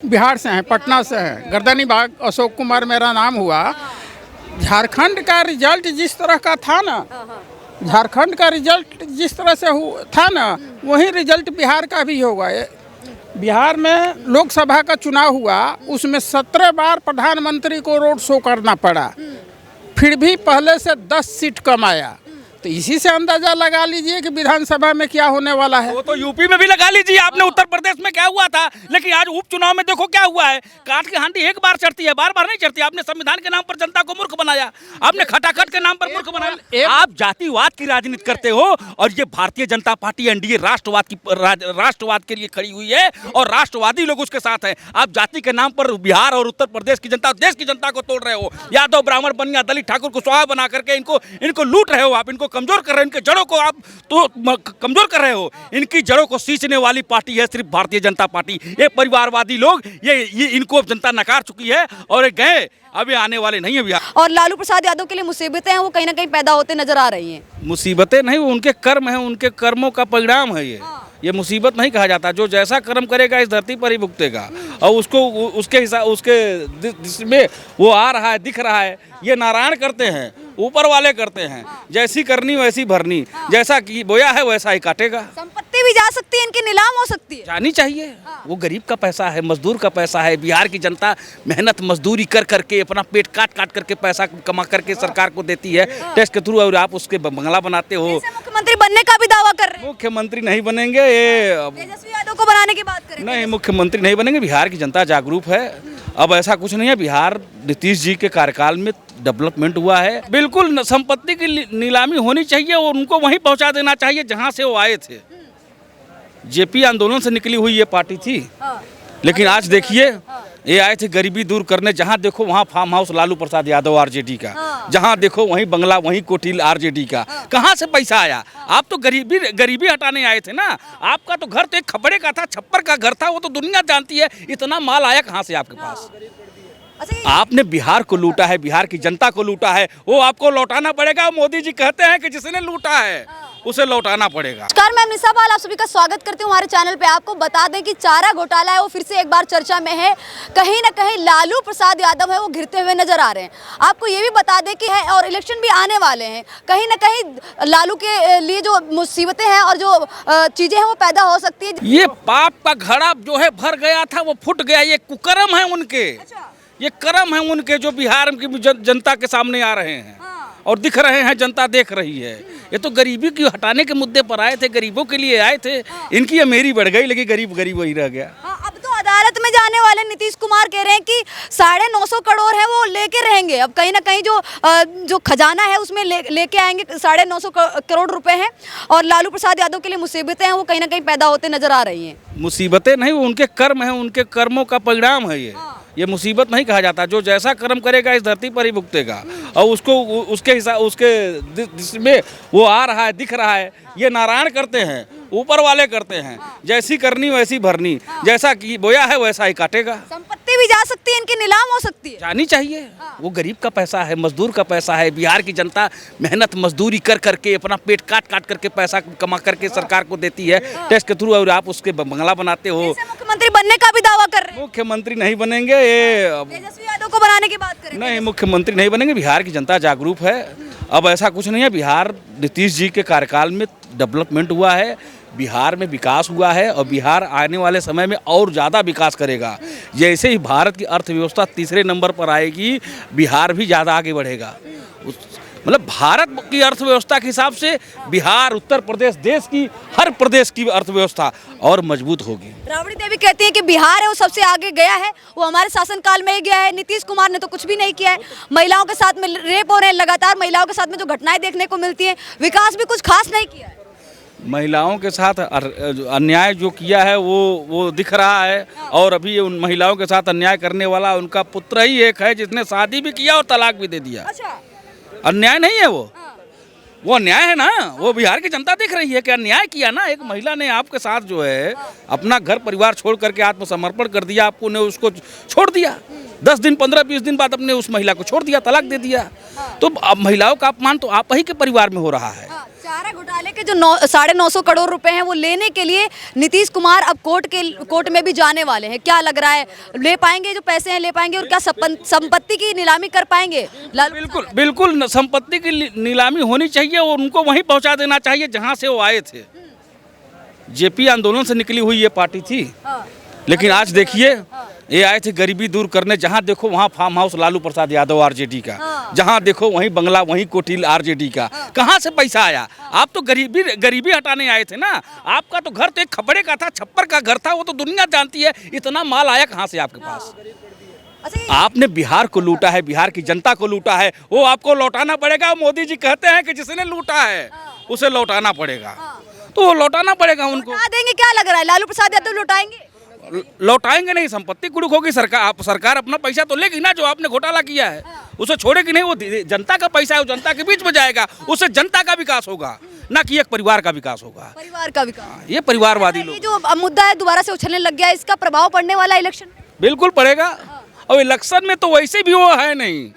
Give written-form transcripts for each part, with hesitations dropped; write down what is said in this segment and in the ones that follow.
बिहार से हैं, पटना से हैं, गर्दनी बाग अशोक कुमार मेरा नाम हुआ। झारखंड का रिजल्ट जिस तरह का था ना, झारखंड का रिजल्ट जिस तरह से था ना, वही रिजल्ट बिहार का भी होगा। बिहार में लोकसभा का चुनाव हुआ, उसमें 17 बार प्रधानमंत्री को रोड शो करना पड़ा, फिर भी पहले से 10 सीट कम आया। तो इसी से अंदाजा लगा लीजिए कि विधानसभा में क्या होने वाला है। वो तो यूपी में भी लगा लीजिए, आपने उत्तर प्रदेश में क्या हुआ था, लेकिन आज उपचुनाव में देखो क्या हुआ है। काट की हांडी एक बार चढ़ती है, बार बार नहीं चढ़ती। आपने संविधान के नाम पर जनता को मूर्ख बनाया, आपने खटाखट के नाम पर मूर्ख बनाया। आप जातिवाद की राजनीति करते हो और ये भारतीय जनता पार्टी एनडीए राष्ट्रवाद के लिए खड़ी हुई है और राष्ट्रवादी लोग उसके साथ हैं। आप जाति के नाम पर बिहार और उत्तर प्रदेश की जनता, देश की जनता को तोड़ रहे हो। यादव ब्राह्मण बनिया दलित ठाकुर को स्वाहा बना करके इनको लूट रहे हो, आप इनको कमजोर कर रहे हो, इनके जड़ों को आप तो कमजोर कर रहे हो। इनकी जड़ों को सींचने वाली पार्टी है सिर्फ भारतीय जनता पार्टी। ये परिवारवादी लोग, ये इनको जनता नकार चुकी है और ये गए, अभी आने वाले नहीं है बिहार। और लालू प्रसाद यादव के लिए मुसीबतें हैं, वो कहीं ना कहीं पैदा होते नजर आ रही हैं। मुसीबतें नहीं, वो उनके कर्म हैं, उनके कर्मों का परिणाम है ये मुसीबत नहीं कहा जाता। जो जैसा कर्म करेगा इस धरती पर ही भुगतेगा और उसको उसके हिसाब उसके में वो आ रहा है, दिख रहा है। ये नारायण करते हैं, ऊपर वाले करते हैं, जैसी करनी वैसी भरनी, जैसा कि बोया है वैसा ही काटेगा। संपत्ति भी जा सकती है, इनकी नीलाम हो सकती है, जानी चाहिए। वो गरीब का पैसा है, मजदूर का पैसा है। बिहार की जनता मेहनत मजदूरी कर करके अपना पेट काट काट करके पैसा कमा करके सरकार को देती है टैक्स के थ्रू, और आप उसके बंगला बनाते हो। मुख्यमंत्री बनने का भी दावा कर रहे हैं। मुख्यमंत्री नहीं बनेंगे, ये तेजस्वी यादव को बनाने की बात करें। नहीं, मुख्यमंत्री नहीं बनेंगे। बिहार की जनता जागरूक है। अब ऐसा कुछ नहीं है, बिहार नीतीश जी के कार्यकाल में डेवलपमेंट हुआ है। बिल्कुल संपत्ति की नीलामी होनी चाहिए और उनको वहीं पहुंचा देना चाहिए जहां से वो आए थे। जेपी आंदोलन से निकली हुई ये पार्टी थी, लेकिन आज देखिए ये आए थे गरीबी दूर करने। जहां देखो वहां farm house Lalu Prasad Yadav RJD का, जहां देखो वहीं बंगला, वहीं कोठी आरजेडी का। कहां से पैसा आया? आप तो गरीबी हटाने आए थे ना। आपका तो घर तो एक खपड़े का था, छप्पर का घर था, वो तो दुनिया जानती है। इतना माल आया कहां से आपके पास? आपने बिहार को लूटा है, बिहार की जनता को लूटा है, वो आपको लौटाना पड़ेगा। मोदी जी कहते हैं कि जिसने लूटा है उसे लौटाना पड़ेगा। नमस्कार, मैं निशा पाल आप सभी का स्वागत करती हूँ हमारे चैनल पे। आपको बता दें कि चारा घोटाला है वो फिर से एक बार चर्चा में है। कहीं ना कहीं लालू प्रसाद यादव है वो घिरते हुए नजर आ रहे हैं। आपको ये भी बता दें कि है, और इलेक्शन भी आने वाले हैं, कहीं ना कहीं लालू के लिए जो मुसीबतें हैं और जो चीजें हैं वो पैदा हो सकती है। ये पाप का घड़ा जो है भर गया था वो फूट गया। ये कुकर्म है उनके, ये कर्म है उनके जो बिहार की जनता के सामने आ रहे हैं और दिख रहे हैं, जनता देख रही है। ये तो गरीबी की हटाने के मुद्दे पर आए थे, गरीबों के लिए आए थे। इनकी अमीरी बढ़ गई, लेकिन गरीब वही रह गया। अब तो अदालत में जाने वाले नीतीश कुमार कह रहे हैं कि 950 करोड़ है वो लेके रहेंगे। अब कहीं ना कहीं जो खजाना है उसमें लेके आएंगे 950 करोड़ रुपए हैं। और लालू प्रसाद यादव के लिए मुसीबतें हैं वो कहीं ना कहीं पैदा होते नजर आ रही हैं। मुसीबतें नहीं, वो उनके कर्म हैं, उनके कर्मों का परिणाम है ये मुसीबत नहीं कहा जाता। जो जैसा कर्म करेगा इस धरती पर ही भुगतेगा और उसको उसके हिसाब उसके में वो आ रहा है, दिख रहा है। ये नारायण करते हैं, ऊपर वाले करते हैं, जैसी करनी वैसी भरनी, जैसा कि बोया है वैसा ही काटेगा। संपत्ति भी जा सकती है, इनकी नीलाम हो सकती है, जानी चाहिए। वो गरीब का पैसा है, मजदूर का पैसा है। बिहार की जनता मेहनत मजदूरी कर करके अपना पेट काट काट करके पैसा कमा करके सरकार को देती है टैक्स के थ्रू, और आप उसके बंगला बनाते हो। मुख्यमंत्री बनने का भी दावा कर रहे हैं। मुख्यमंत्री नहीं बनेंगे, ये तेजस्वी यादव को बनाने की बात करें। नहीं, मुख्यमंत्री नहीं बनेंगे। बिहार की जनता जागरूक है। अब ऐसा कुछ नहीं है, बिहार नीतीश जी के कार्यकाल में डेवलपमेंट हुआ है, बिहार में विकास हुआ है और बिहार आने वाले समय में और ज़्यादा विकास करेगा। जैसे ही भारत की अर्थव्यवस्था तीसरे नंबर पर आएगी, बिहार भी ज़्यादा आगे बढ़ेगा। मतलब भारत की अर्थव्यवस्था के हिसाब से बिहार, उत्तर प्रदेश, देश की हर प्रदेश की अर्थव्यवस्था और मजबूत होगी। राबड़ी देवी कहती है कि बिहार है वो सबसे आगे गया है, वो हमारे शासनकाल में ही गया है। नीतीश कुमार ने तो कुछ भी नहीं किया है। महिलाओं के साथ में रेप हो रहे हैं लगातार, महिलाओं के साथ में जो घटनाएं देखने को मिलती हैं, विकास भी कुछ खास नहीं किया है। महिलाओं के साथ अन्याय जो किया है वो दिख रहा है। और अभी उन महिलाओं के साथ अन्याय करने वाला उनका पुत्र ही एक है जिसने शादी भी किया और तलाक भी दे दिया। अच्छा, अन्याय नहीं है वो अन्याय है ना। वो बिहार की जनता देख रही है कि अन्याय किया ना। एक महिला ने आपके साथ जो है अपना घर परिवार छोड़ करके आत्मसमर्पण कर दिया, आपको ने उसको छोड़ दिया। 10 दिन 15-20 दिन बाद अपने उस महिला को छोड़ दिया, तलाक दे दिया। तो अब महिलाओं का अपमान तो आप ही के परिवार में हो रहा है। चारा घोटाले के जो 950 करोड़ रुपए हैं वो लेने के लिए नीतीश कुमार अब कोर्ट में भी जाने वाले हैं। क्या लग रहा है, ले पाएंगे जो पैसे हैं, ले पाएंगे? और क्या संपत्ति की नीलामी कर पाएंगे? बिल्कुल बिल्कुल, संपत्ति की नीलामी होनी चाहिए और उनको वहीं पहुंचा देना चाहिए जहां से वो आए थे। जेपी आंदोलन से निकली हुई ये पार्टी थी, लेकिन आज देखिए ये आए थे गरीबी दूर करने। जहां देखो वहां farm house Lalu Prasad Yadav RJD का, जहां देखो वहीं बंगला, वहीं कोठी आरजेडी का। कहां से पैसा आया? आप तो गरीबी हटाने आए थे ना। आपका तो घर तो एक खपड़े का था, छप्पर का घर था, वो तो दुनिया जानती है। इतना माल आया कहां से आपके पास? आपने बिहार को लूटा है, बिहार की जनता को लूटा है, वो आपको लौटाना पड़ेगा। मोदी जी कहते हैं कि जिसने लूटा है उसे लौटाना पड़ेगा, तो वो लौटाना पड़ेगा उनको। देंगे? क्या लग रहा है, लालू प्रसाद यादव लौटाएंगे? लौटाएंगे नहीं, संपत्ति कुड़क होगी। सरकार अपना पैसा तो लेगी ना, जो आपने घोटाला किया है उसे छोड़ेगी नहीं। वो जनता का पैसा है, वो जनता के बीच में जाएगा, उससे जनता का विकास होगा, ना कि एक परिवार का विकास होगा। परिवार का विकास, ये परिवारवादी लोग। ये जो मुद्दा है दोबारा से उछलने लग गया, इसका प्रभाव पड़ने वाला इलेक्शन में? बिल्कुल पड़ेगा। और इलेक्शन में तो वैसे भी वो है नहीं,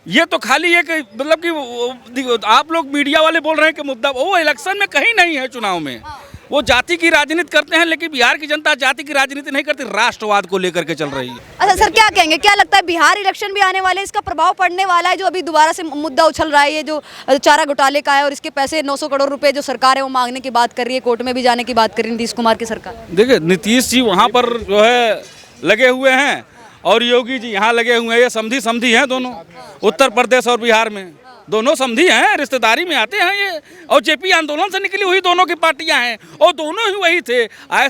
ये तो खाली एक मतलब कि आप लोग मीडिया वाले बोल रहे हैं कि मुद्दा, वो इलेक्शन में कहीं नहीं है। चुनाव में वो जाति की राजनीति करते हैं, लेकिन बिहार की जनता जाति की राजनीति नहीं करती, राष्ट्रवाद को लेकर के चल रही है। अच्छा सर, क्या कहेंगे, क्या लगता है बिहार इलेक्शन भी आने वाले हैं, इसका प्रभाव पड़ने वाला है? जो अभी दोबारा से मुद्दा उछल रहा है, ये जो चारा घोटाले का है और इसके पैसे 900 करोड़ रुपए जो सरकार है वो मांगने की बात कर रही है, कोर्ट में भी जाने की बात कर रही है नीतीश कुमार की सरकार। देखिए नीतीश जी वहाँ पर जो है लगे हुए हैं और योगी जी यहाँ लगे हुए हैं। ये समधी हैं दोनों, उत्तर प्रदेश और बिहार में दोनों समधी हैं, रिश्तेदारी में आते हैं ये। और जेपी आंदोलन से निकली हुई दोनों की पार्टियां हैं और दोनों ही वही थे। आय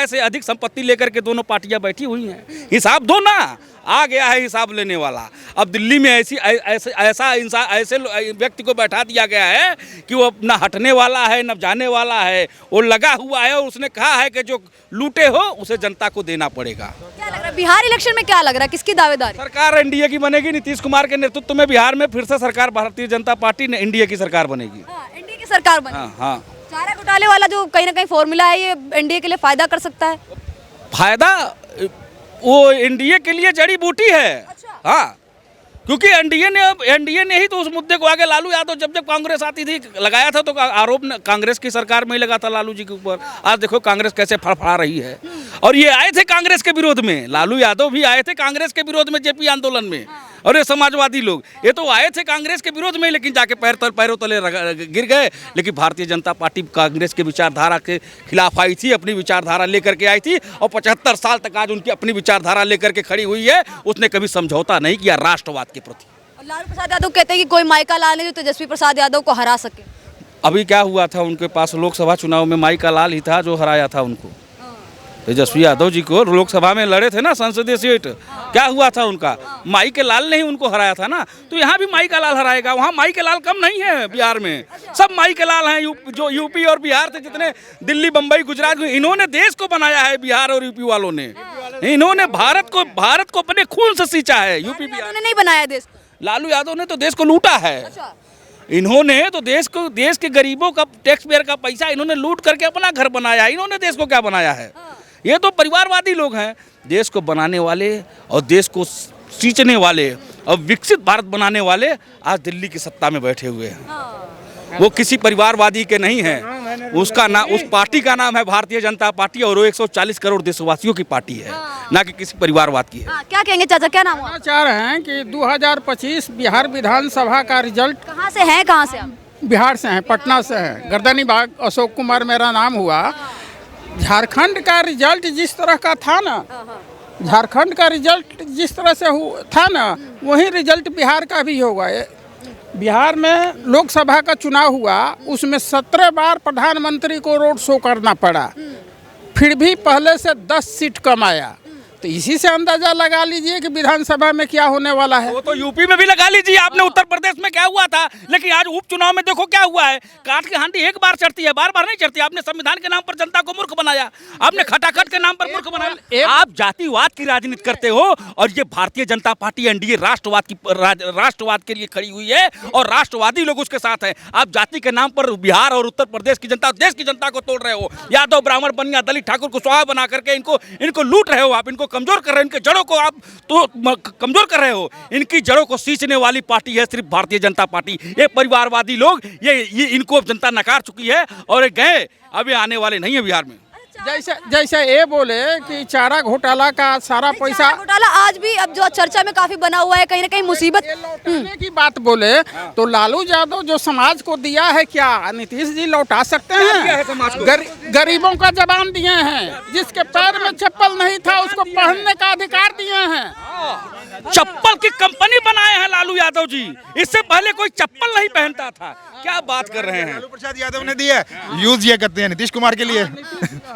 से अधिक संपत्ति लेकर के दोनों पार्टियां बैठी हुई हैं। हिसाब दो ना, आ गया है हिसाब लेने वाला। अब दिल्ली में ऐसे व्यक्ति को बैठा दिया गया है कि वो न हटने वाला है न जाने वाला है, वो लगा हुआ है और उसने कहा है कि जो लूटे हो उसे जनता को देना पड़ेगा। क्या लग रहा है बिहार इलेक्शन में, क्या लग रहा है, किसकी दावेदारी? सरकार एनडीए की बनेगी। नीतीश कुमार के नेतृत्व में बिहार में फिर से सरकार, भारतीय जनता पार्टी ने एनडीए की सरकार बनेगी। एनडीए की सरकार बनेगी। हाँ। चारा घोटाले वाला जो कहीं ना कहीं फॉर्मूला है, ये एनडीए के लिए फायदा कर सकता है? फायदा वो एनडीए के लिए जड़ी बूटी है। अच्छा। हाँ, क्योंकि एनडीए ने ही तो उस मुद्दे को आगे, लालू यादव जब कांग्रेस आती थी लगाया था, तो आरोप कांग्रेस की सरकार में ही लगा था लालू जी के ऊपर। आज देखो कांग्रेस कैसे फड़फड़ा रही है। और ये आए थे कांग्रेस के विरोध में, लालू यादव भी आए थे कांग्रेस के विरोध में जेपी आंदोलन में। और ये समाजवादी लोग, ये तो आए थे कांग्रेस के विरोध में, लेकिन जाके पैरों तले गिर गए। लेकिन भारतीय जनता पार्टी कांग्रेस के विचारधारा के खिलाफ आई थी, अपनी विचारधारा लेकर के आई थी और 75 साल तक आज उनकी अपनी विचारधारा लेकर के खड़ी हुई है। उसने कभी समझौता नहीं किया राष्ट्रवाद के प्रति। लालू प्रसाद यादव कहते हैं कि कोई माइका लाल है जो तेजस्वी प्रसाद यादव को हरा सके। अभी क्या हुआ था उनके पास, लोकसभा चुनाव में माइका लाल ही था जो हराया था उनको। तेजस्वी यादव जी को लोकसभा में लड़े थे ना संसदीय सीट, क्या हुआ था उनका? माई के लाल ने ही उनको हराया था ना। तो यहाँ भी माई का लाल हराएगा। वहाँ माई के लाल कम नहीं है बिहार में, सब माई के लाल हैं। जो यूपी और बिहार से जितने दिल्ली, बम्बई, गुजरात, इन्होंने देश को बनाया है। बिहार और यूपी वालों ने, इन्होंने भारत को अपने खून से सींचा है। यूपी बिहार ने नहीं बनाया देश, लालू यादव ने तो देश को लूटा है। इन्होंने तो देश के गरीबों का, टैक्स पेयर का पैसा इन्होंने लूट करके अपना घर बनाया। इन्होंने देश को क्या बनाया है? ये तो परिवारवादी लोग हैं। देश को बनाने वाले और देश को सींचने वाले और विकसित भारत बनाने वाले आज दिल्ली की सत्ता में बैठे हुए हैं। वो किसी परिवारवादी के नहीं है। उसका नाम, उस पार्टी का नाम है भारतीय जनता पार्टी और वो 140 करोड़ देशवासियों की पार्टी है, ना कि किसी परिवारवाद की है। क्या कहेंगे चाचा, क्या नाम है? चाह रहे हैं कि 2025 बिहार विधानसभा का रिजल्ट, कहाँ से हैं, कहाँ से आप? बिहार से हैं, पटना से हैं, गर्दनी बाग, अशोक कुमार मेरा नाम हुआ। झारखंड का रिजल्ट जिस तरह का था ना, झारखंड का रिजल्ट जिस तरह से था ना, वही रिजल्ट बिहार का भी होगा। बिहार में लोकसभा का चुनाव हुआ, उसमें 17 बार प्रधानमंत्री को रोड शो करना पड़ा, फिर भी पहले से 10 सीट कम आया। तो इसी से अंदाजा लगा लीजिए कि विधानसभा में क्या होने वाला है। वो तो यूपी में भी लगा लीजिए आपने, उत्तर प्रदेश में क्या हुआ था। लेकिन आज उपचुनाव में देखो क्या हुआ है। काट के हांडी एक बार चढ़ती है, बार बार नहीं चढ़ती। आपने संविधान के नाम पर जनता को मूर्ख बनाया, आपने खटाखट के नाम पर मूर्ख बनाया। आप जातिवाद की राजनीति करते हो और ये भारतीय जनता पार्टी एनडीए राष्ट्रवाद के लिए खड़ी हुई है और राष्ट्रवादी लोग उसके साथ हैं। आप जाति के नाम पर बिहार और उत्तर प्रदेश की जनता, देश की जनता को तोड़ रहे हो। यादव, ब्राह्मण, बनिया, दलित, ठाकुर, कुशवाहा बना करके इनको लूट रहे हो। आप इनको कमजोर कर रहे हो, इनके जड़ों को आप तो कमजोर कर रहे हो। इनकी जड़ों को सींचने वाली पार्टी है सिर्फ भारतीय जनता पार्टी। ये परिवारवादी लोग, ये इनको जनता नकार चुकी है और ये गए, अब ये आने वाले नहीं है बिहार में। जैसे ये बोले कि चारा घोटाला का सारा पैसा चारा घोटाला आज भी अब जो चर्चा में काफी बना हुआ है, कहीं ना कहीं मुसीबत लौटाने की बात बोले तो लालू यादव जो समाज को दिया है, क्या नीतीश जी लौटा सकते हैं? गरीबों का जवान दिए हैं, जिसके पैर में चप्पल नहीं था उसको पहनने का अधिकार दिए हैं। चप्पल की कंपनी बनाए हैं लालू यादव जी, इससे पहले कोई चप्पल नहीं पहनता था। क्या बात कर रहे हैं? लालू प्रसाद यादव ने दिया, यूज ये करते हैं नीतीश कुमार के लिए।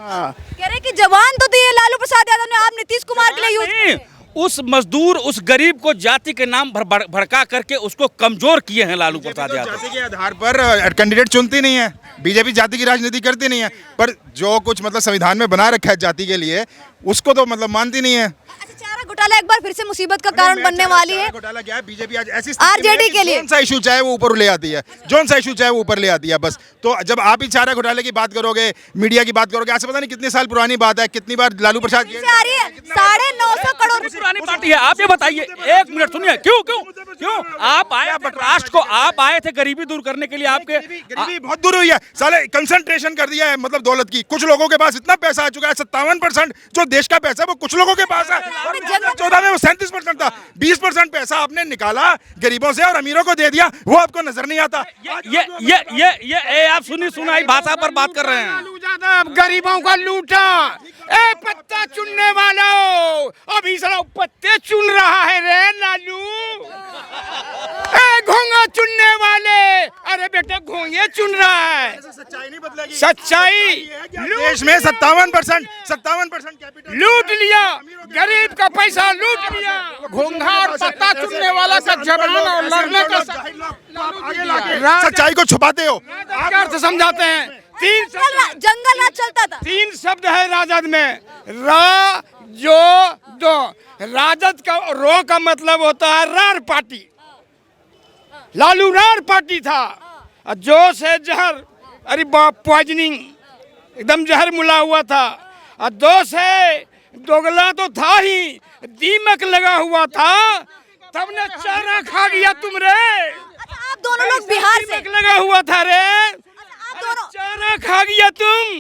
कह रहे कि जवान तो दिए लालू प्रसाद यादव ने, आप नीतीश कुमार के लिए यूज उस मजदूर, उस गरीब को जाति के नाम भड़का करके उसको कमजोर किए हैं लालू प्रसाद यादव। जाति के आधार पर कैंडिडेट चुनती नहीं है, बीजेपी जाति की राजनीति करती नहीं है, पर जो कुछ मतलब संविधान में बना रखा है जाति के लिए, उसको तो मतलब मानती नहीं है। चारा घोटाला एक बार फिर से मुसीबत का कारण बनने वाली है। घोटाला क्या है? बीजेपी आज ऐसी आरजेडी के लिए कौन सा इशू चाहे वो ऊपर ले आती है, जोन सा इशू चाहे वो ऊपर ले आती है बस। तो जब आप ही चारा घोटाले की बात करोगे, मीडिया की बात करोगे, आज पता नहीं कितने साल पुरानी बात है, कितनी बार लालू प्रसाद आ रही है 950 करोड़ पुरानी पार्टी है। आप ये बताइए, एक मिनट सुनिए, क्यों क्यों क्यों आप आए राष्ट्र को, आप आए थे गरीबी दूर करने के लिए, आपके गरीबी बहुत दूर हुई है साले, कंसंट्रेशन कर दिया है मतलब दौलत की। कुछ लोगों के पास इतना पैसा आ चुका है, 57% जो देश का पैसा है वो कुछ लोगों के पास है। 2014 में वो 37% था। 20% पैसा आपने निकाला गरीबों से और अमीरों को दे दिया, वो आपको नजर नहीं आता। ये आप सुनाई भाषा पर बात कर रहे हैं। लालू यादव गरीबों का लूटा। ए पत्ता चुनने वालों, अभी साला पत्ते चुन रहा है रे लालू। ए घोंगा चुनने वाले, अरे बेटा घोंगे चुन रहा है। सच्चाई नहीं बदलेगी। सच्चाई देश में 57% कैपिटल लूट लिया, गरीब का पैसा लूट लिया। घोंघा और पत्ता चुनने वाला का जवान और लड़ने का सच्चाई को छुपाते हो। अर्थ समझाते हैं। जंगल राज चलता था। 3 शब्द है राजद में, रा जो दो। राजद का रो का मतलब होता है रार पार्टी। लालू रार पार्टी था, जो से जहर, अरे पॉइजनिंग, एकदम जहर मुला हुआ था। और दो से दोगला तो था ही, दीमक लगा हुआ था, तब ने चारा खा गया तुम रे। अच्छा, आप दोनों लोग बिहार से दीमक लगा हुआ था रे, आप दोनों चारा खा गया तुम।